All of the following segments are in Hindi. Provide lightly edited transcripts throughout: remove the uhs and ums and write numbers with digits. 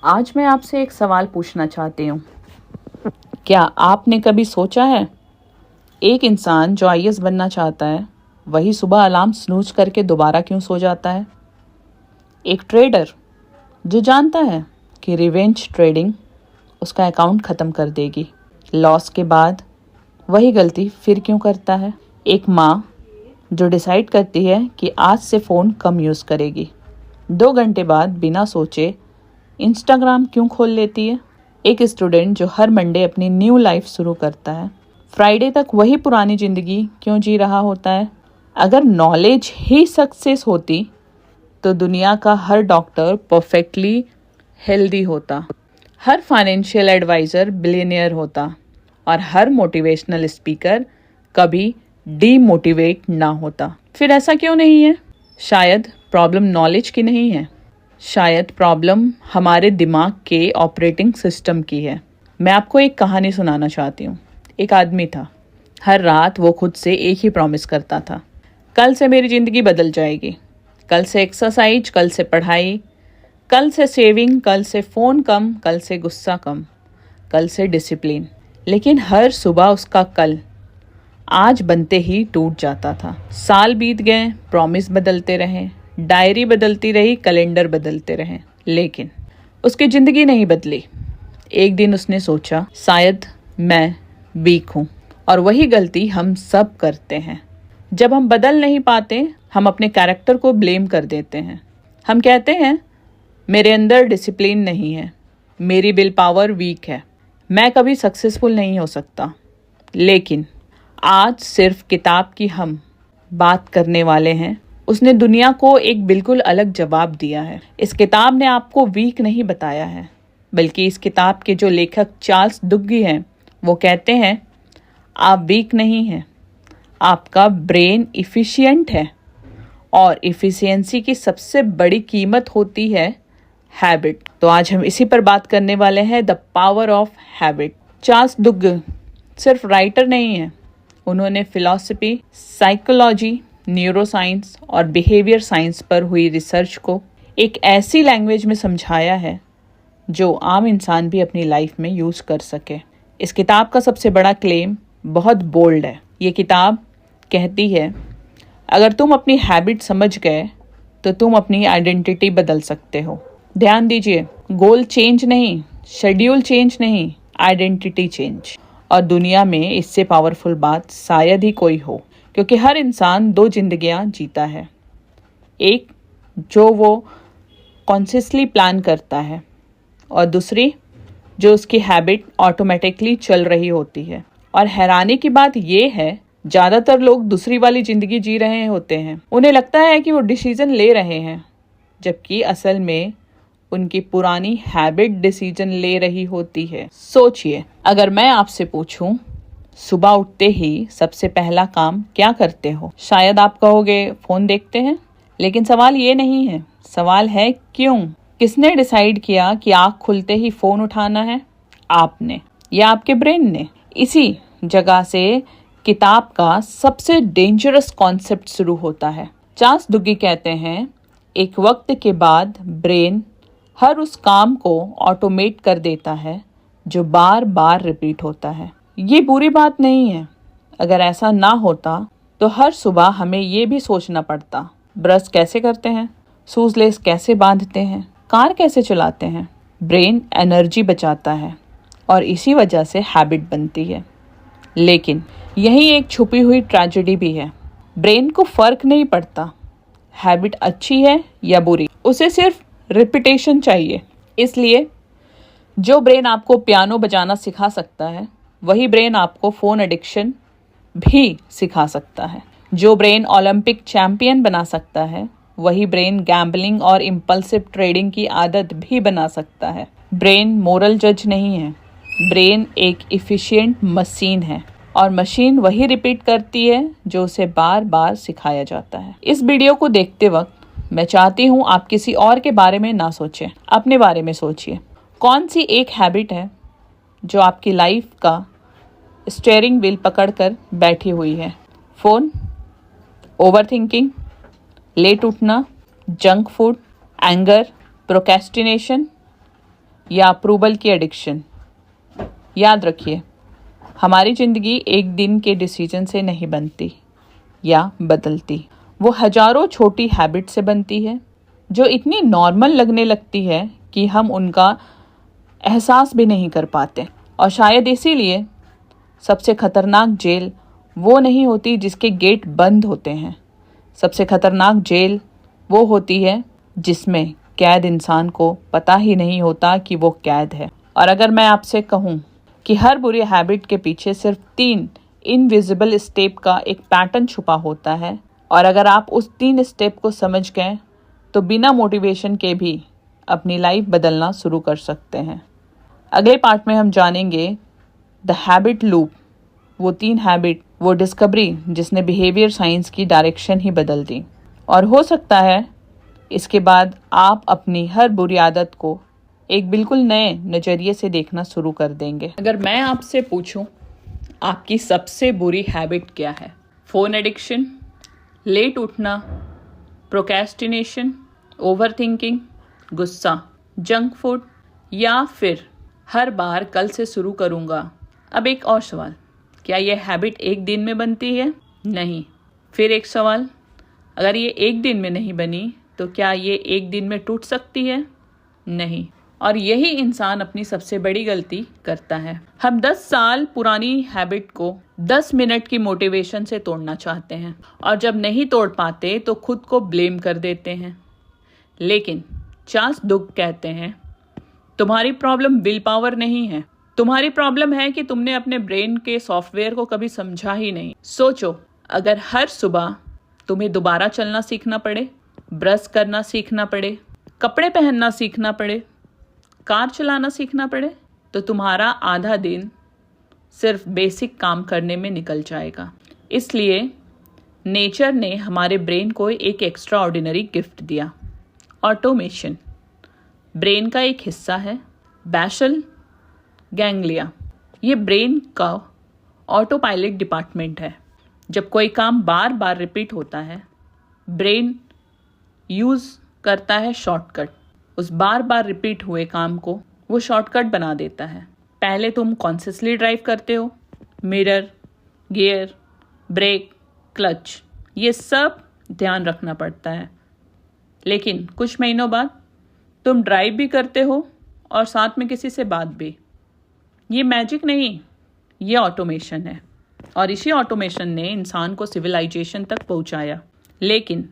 आज मैं आपसे एक सवाल पूछना चाहती हूँ। क्या आपने कभी सोचा है, एक इंसान जो आईएएस बनना चाहता है, वही सुबह अलार्म स्नूज करके दोबारा क्यों सो जाता है? एक ट्रेडर जो जानता है कि रिवेंज ट्रेडिंग उसका अकाउंट ख़त्म कर देगी, लॉस के बाद वही गलती फिर क्यों करता है? एक माँ जो डिसाइड करती है कि आज से फ़ोन कम यूज़ करेगी, 2 घंटे बाद बिना सोचे इंस्टाग्राम क्यों खोल लेती है? एक स्टूडेंट जो हर मंडे अपनी न्यू लाइफ शुरू करता है, फ्राइडे तक वही पुरानी ज़िंदगी क्यों जी रहा होता है? अगर नॉलेज ही सक्सेस होती तो दुनिया का हर डॉक्टर परफेक्टली हेल्दी होता, हर फाइनेंशियल एडवाइज़र बिलियनियर होता और हर मोटिवेशनल स्पीकर कभी डीमोटिवेट ना होता। फिर ऐसा क्यों नहीं है? शायद प्रॉब्लम नॉलेज की नहीं है, शायद प्रॉब्लम हमारे दिमाग के ऑपरेटिंग सिस्टम की है। मैं आपको एक कहानी सुनाना चाहती हूँ। एक आदमी था, हर रात वो खुद से एक ही प्रॉमिस करता था, कल से मेरी ज़िंदगी बदल जाएगी, कल से एक्सरसाइज, कल से पढ़ाई, कल से सेविंग, कल से फ़ोन कम, कल से गुस्सा कम, कल से डिसिप्लिन। लेकिन हर सुबह उसका कल आज बनते ही टूट जाता था। साल बीत गए, प्रॉमिस बदलते रहे, डायरी बदलती रही, कैलेंडर बदलते रहे, लेकिन उसकी ज़िंदगी नहीं बदली। एक दिन उसने सोचा, शायद मैं वीक हूँ। और वही गलती हम सब करते हैं। जब हम बदल नहीं पाते, हम अपने कैरेक्टर को ब्लेम कर देते हैं। हम कहते हैं, मेरे अंदर डिसिप्लिन नहीं है, मेरी विल पावर वीक है, मैं कभी सक्सेसफुल नहीं हो सकता। लेकिन आज सिर्फ किताब की हम बात करने वाले हैं। उसने दुनिया को एक बिल्कुल अलग जवाब दिया है। इस किताब ने आपको वीक नहीं बताया है, बल्कि इस किताब के जो लेखक चार्ल्स डुग्गी हैं, वो कहते हैं, आप वीक नहीं हैं, आपका ब्रेन इफ़िशिएंट है और इफ़िशिएंसी की सबसे बड़ी कीमत होती है हैबिट। तो आज हम इसी पर बात करने वाले हैं, the power of habit. Charles Duhigg सिर्फ राइटर नहीं है, उन्होंने फिलॉसफी, साइकोलॉजी, न्यूरोसाइंस और बिहेवियर साइंस पर हुई रिसर्च को एक ऐसी लैंग्वेज में समझाया है जो आम इंसान भी अपनी लाइफ में यूज़ कर सके। इस किताब का सबसे बड़ा क्लेम बहुत बोल्ड है। ये किताब कहती है, अगर तुम अपनी हैबिट समझ गए तो तुम अपनी आइडेंटिटी बदल सकते हो। ध्यान दीजिए, गोल चेंज नहीं, शेड्यूल चेंज नहीं, आइडेंटिटी चेंज। और दुनिया में इससे पावरफुल बात शायद ही कोई हो, क्योंकि हर इंसान 2 जिंदगियां जीता है। एक जो वो कॉन्शियसली प्लान करता है और दूसरी जो उसकी हैबिट ऑटोमेटिकली चल रही होती है। और हैरानी की बात ये है, ज़्यादातर लोग दूसरी वाली ज़िंदगी जी रहे होते हैं। उन्हें लगता है कि वो डिसीज़न ले रहे हैं, जबकि असल में उनकी पुरानी हैबिट डिसीजन ले रही होती है। सोचिए, अगर मैं आपसे पूछूं, सुबह उठते ही सबसे पहला काम क्या करते हो? शायद आप कहोगे, फ़ोन देखते हैं। लेकिन सवाल ये नहीं है, सवाल है क्यों? किसने डिसाइड किया कि आँख खुलते ही फ़ोन उठाना है? आपने या आपके ब्रेन ने? इसी जगह से किताब का सबसे डेंजरस कॉन्सेप्ट शुरू होता है। चार्ल्स डुग्गी कहते हैं, एक वक्त के बाद ब्रेन हर उस काम को ऑटोमेट कर देता है जो बार बार रिपीट होता है। ये बुरी बात नहीं है। अगर ऐसा ना होता तो हर सुबह हमें ये भी सोचना पड़ता, ब्रश कैसे करते हैं, शूज लेस कैसे बांधते हैं, कार कैसे चलाते हैं। ब्रेन एनर्जी बचाता है और इसी वजह से हैबिट बनती है। लेकिन यही एक छुपी हुई ट्रेजेडी भी है। ब्रेन को फर्क नहीं पड़ता हैबिट अच्छी है या बुरी, उसे सिर्फ रिपीटेशन चाहिए। इसलिए जो ब्रेन आपको पियानो बजाना सिखा सकता है, वही ब्रेन आपको फ़ोन एडिक्शन भी सिखा सकता है। जो ब्रेन ओलंपिक चैंपियन बना सकता है, वही ब्रेन गैम्बलिंग और इम्पल्सिव ट्रेडिंग की आदत भी बना सकता है। ब्रेन मोरल जज नहीं है, ब्रेन एक इफ़िशिएंट मशीन है और मशीन वही रिपीट करती है जो उसे बार बार सिखाया जाता है। इस वीडियो को देखते वक्त मैं चाहती हूँ आप किसी और के बारे में ना सोचें, अपने बारे में सोचिए। कौन सी एक हैबिट है जो आपकी लाइफ का स्टीयरिंग व्हील पकड़कर बैठी हुई है? फ़ोन, ओवरथिंकिंग, लेट उठना, जंक फूड, एंगर, प्रोक्रेस्टिनेशन। या अप्रूवल की एडिक्शन। याद रखिए, हमारी ज़िंदगी एक दिन के डिसीजन से नहीं बनती या बदलती, वो हजारों छोटी हैबिट से बनती है जो इतनी नॉर्मल लगने लगती है कि हम उनका एहसास भी नहीं कर पाते। और शायद इसीलिए सबसे खतरनाक जेल वो नहीं होती जिसके गेट बंद होते हैं। सबसे खतरनाक जेल वो होती है जिसमें कैद इंसान को पता ही नहीं होता कि वो कैद है। और अगर मैं आपसे कहूँ कि हर बुरी हैबिट के पीछे सिर्फ 3 इनविजिबल स्टेप का एक पैटर्न छुपा होता है, और अगर आप उस 3 स्टेप को समझ गए तो बिना मोटिवेशन के भी अपनी लाइफ बदलना शुरू कर सकते हैं। अगले पार्ट में हम जानेंगे द हैबिट लूप, वो 3 हैबिट, वो डिस्कवरी जिसने बिहेवियर साइंस की डायरेक्शन ही बदल दी। और हो सकता है इसके बाद आप अपनी हर बुरी आदत को एक बिल्कुल नए नज़रिए से देखना शुरू कर देंगे। अगर मैं आपसे पूछूं आपकी सबसे बुरी हैबिट क्या है? फ़ोन एडिक्शन, लेट उठना, प्रोक्रेस्टिनेशन, ओवरथिंकिंग, गुस्सा, जंक फूड, या फिर हर बार कल से शुरू करूँगा? अब एक और सवाल, क्या यह हैबिट एक दिन में बनती है? नहीं। फिर एक सवाल, अगर ये एक दिन में नहीं बनी तो क्या ये एक दिन में टूट सकती है? नहीं। और यही इंसान अपनी सबसे बड़ी गलती करता है। हम 10 साल पुरानी हैबिट को 10 मिनट की मोटिवेशन से तोड़ना चाहते हैं, और जब नहीं तोड़ पाते तो खुद को ब्लेम कर देते हैं। लेकिन चार्ल्स डुक कहते हैं, तुम्हारी प्रॉब्लम विल पावर नहीं है, तुम्हारी प्रॉब्लम है कि तुमने अपने ब्रेन के सॉफ्टवेयर को कभी समझा ही नहीं। सोचो, अगर हर सुबह तुम्हें दोबारा चलना सीखना पड़े, ब्रश करना सीखना पड़े, कपड़े पहनना सीखना पड़े, कार चलाना सीखना पड़े, तो तुम्हारा आधा दिन सिर्फ बेसिक काम करने में निकल जाएगा। इसलिए नेचर ने हमारे ब्रेन को एक एक्स्ट्रा ऑर्डिनरी गिफ्ट दिया, ऑटोमेशन। ब्रेन का एक हिस्सा है बेसल गैंग्लिया। ये ब्रेन का ऑटो पायलट डिपार्टमेंट है। जब कोई काम बार बार रिपीट होता है, ब्रेन यूज़ करता है शॉर्टकट। उस बार बार रिपीट हुए काम को वो शॉर्टकट बना देता है। पहले तुम कॉन्शियसली ड्राइव करते हो, मिरर, गियर, ब्रेक, क्लच, ये सब ध्यान रखना पड़ता है। लेकिन कुछ महीनों बाद तुम ड्राइव भी करते हो और साथ में किसी से बात भी। ये मैजिक नहीं, ये ऑटोमेशन है। और इसी ऑटोमेशन ने इंसान को सिविलाइजेशन तक पहुंचाया। लेकिन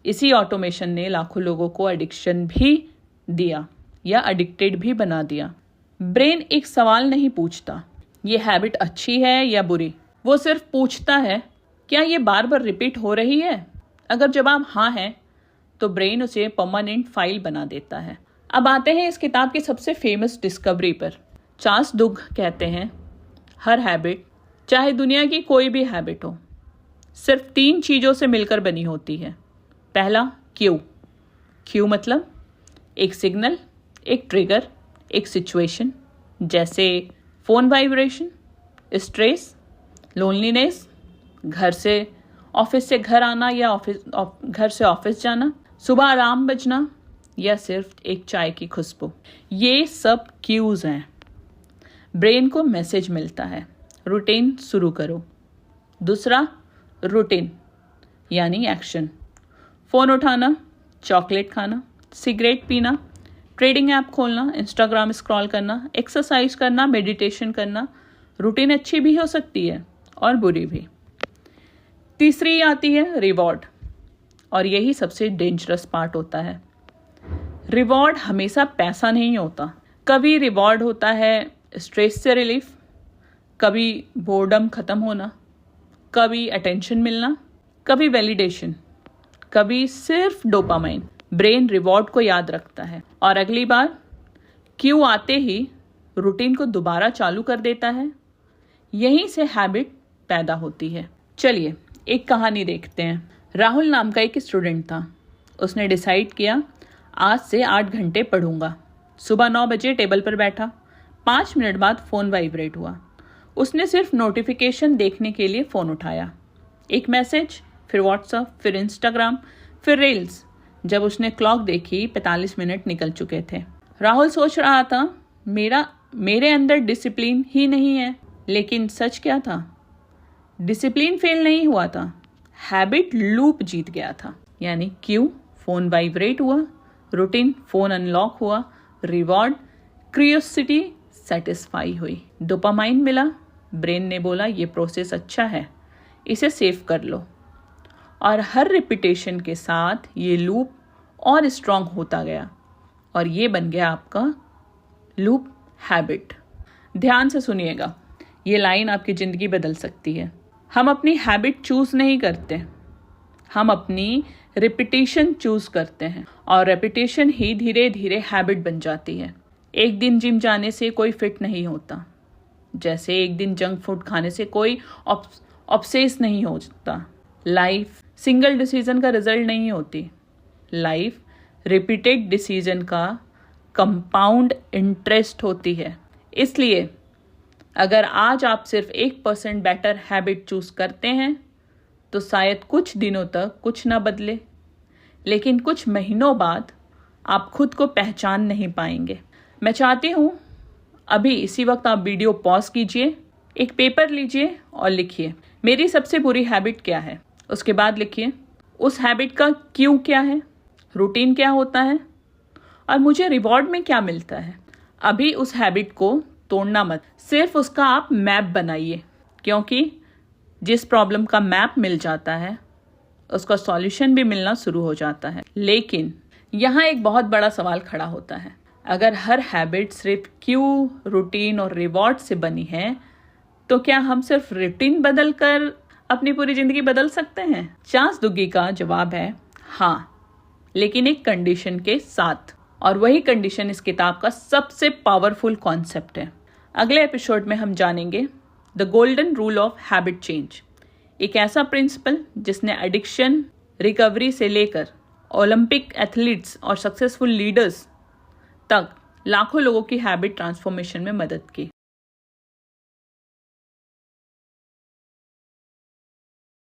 इसी ऑटोमेशन ने लाखों लोगों को एडिक्शन भी दिया या एडिक्टेड भी बना दिया। ब्रेन एक सवाल नहीं पूछता, ये हैबिट अच्छी है या बुरी। वो सिर्फ पूछता है, क्या ये बार बार रिपीट हो रही है? अगर जवाब हाँ है तो ब्रेन उसे परमानेंट फाइल बना देता है। अब आते हैं इस किताब की सबसे फेमस डिस्कवरी पर। चार्ल्स डुक कहते हैं, हर हैबिट, चाहे दुनिया की कोई भी हैबिट हो, सिर्फ 3 चीज़ों से मिलकर बनी होती है। पहला, क्यू मतलब एक सिग्नल, एक ट्रिगर, एक सिचुएशन, जैसे फ़ोन वाइब्रेशन, स्ट्रेस, लोनलीनेस, घर से घर आना या घर से ऑफिस जाना, सुबह अलार्म बजना, या सिर्फ एक चाय की खुशबू। ये सब क्यूज़ हैं। ब्रेन को मैसेज मिलता है, रूटीन शुरू करो। दूसरा, रूटीन यानी एक्शन, फ़ोन उठाना, चॉकलेट खाना, सिगरेट पीना, ट्रेडिंग ऐप खोलना, इंस्टाग्राम स्क्रॉल करना, एक्सरसाइज करना, मेडिटेशन करना। रूटीन अच्छी भी हो सकती है और बुरी भी। तीसरी आती है रिवॉर्ड, और यही सबसे डेंजरस पार्ट होता है। रिवॉर्ड हमेशा पैसा नहीं होता। कभी रिवॉर्ड होता है स्ट्रेस से रिलीफ, कभी बोर्डम ख़त्म होना, कभी अटेंशन मिलना, कभी वैलिडेशन, कभी सिर्फ डोपामाइन। ब्रेन रिवॉर्ड को याद रखता है और अगली बार क्यू आते ही रूटीन को दोबारा चालू कर देता है। यहीं से हैबिट पैदा होती है। चलिए एक कहानी देखते हैं। राहुल नाम का एक स्टूडेंट था। उसने डिसाइड किया आज से 8 घंटे पढ़ूंगा। सुबह 9 बजे टेबल पर बैठा। 5 मिनट बाद फ़ोन वाइब्रेट हुआ। उसने सिर्फ नोटिफिकेशन देखने के लिए फ़ोन उठाया। एक मैसेज, फिर व्हाट्सएप, फिर इंस्टाग्राम, फिर रील्स। जब उसने क्लॉक देखी 45 मिनट निकल चुके थे। राहुल सोच रहा था मेरे अंदर डिसिप्लिन ही नहीं है, लेकिन सच क्या था? डिसिप्लिन फेल नहीं हुआ था, हैबिट लूप जीत गया था। यानी क्यों? फोन वाइब्रेट हुआ, रूटीन फोन अनलॉक हुआ, रिवॉर्ड क्यूरियोसिटी सेटिस्फाई हुई, डोपामाइन मिला, ब्रेन ने बोला ये प्रोसेस अच्छा है, इसे सेव कर लो। और हर रिपीटेशन के साथ ये लूप और स्ट्रांग होता गया और ये बन गया आपका लूप हैबिट। ध्यान से सुनिएगा, ये लाइन आपकी ज़िंदगी बदल सकती है। हम अपनी हैबिट चूज़ नहीं करते, हम अपनी रिपीटेशन चूज़ करते हैं और रेपिटेशन ही धीरे धीरे हैबिट बन जाती है। एक दिन जिम जाने से कोई फिट नहीं होता, जैसे एक दिन जंक फूड खाने से कोई ऑब्सेस नहीं होता। लाइफ सिंगल डिसीजन का रिजल्ट नहीं होती, लाइफ रिपीटेड डिसीजन का कंपाउंड इंटरेस्ट होती है। इसलिए अगर आज आप सिर्फ 1% बेटर हैबिट चूज करते हैं तो शायद कुछ दिनों तक कुछ ना बदले, लेकिन कुछ महीनों बाद आप खुद को पहचान नहीं पाएंगे। मैं चाहती हूँ अभी इसी वक्त आप वीडियो पॉज कीजिए, एक पेपर लीजिए और लिखिए मेरी सबसे बुरी हैबिट क्या है। उसके बाद लिखिए उस हैबिट का क्यों क्या है, रूटीन क्या होता है और मुझे रिवॉर्ड में क्या मिलता है। अभी उस हैबिट को तोड़ना मत, सिर्फ उसका आप मैप बनाइए, क्योंकि जिस प्रॉब्लम का मैप मिल जाता है उसका सॉल्यूशन भी मिलना शुरू हो जाता है। लेकिन यहाँ एक बहुत बड़ा सवाल खड़ा होता है, अगर हर हैबिट सिर्फ क्यू, रूटीन और रिवॉर्ड से बनी है तो क्या हम सिर्फ रूटीन बदल कर अपनी पूरी जिंदगी बदल सकते हैं? चांस दुग्गी का जवाब है हाँ, लेकिन एक कंडीशन के साथ, और वही कंडीशन इस किताब का सबसे पावरफुल कॉन्सेप्ट है। अगले एपिसोड में हम जानेंगे the golden rule of habit change, एक ऐसा प्रिंसिपल जिसने एडिक्शन रिकवरी से लेकर ओलंपिक एथलीट्स और सक्सेसफुल लीडर्स तक लाखों लोगों की हैबिट ट्रांसफॉर्मेशन में मदद की।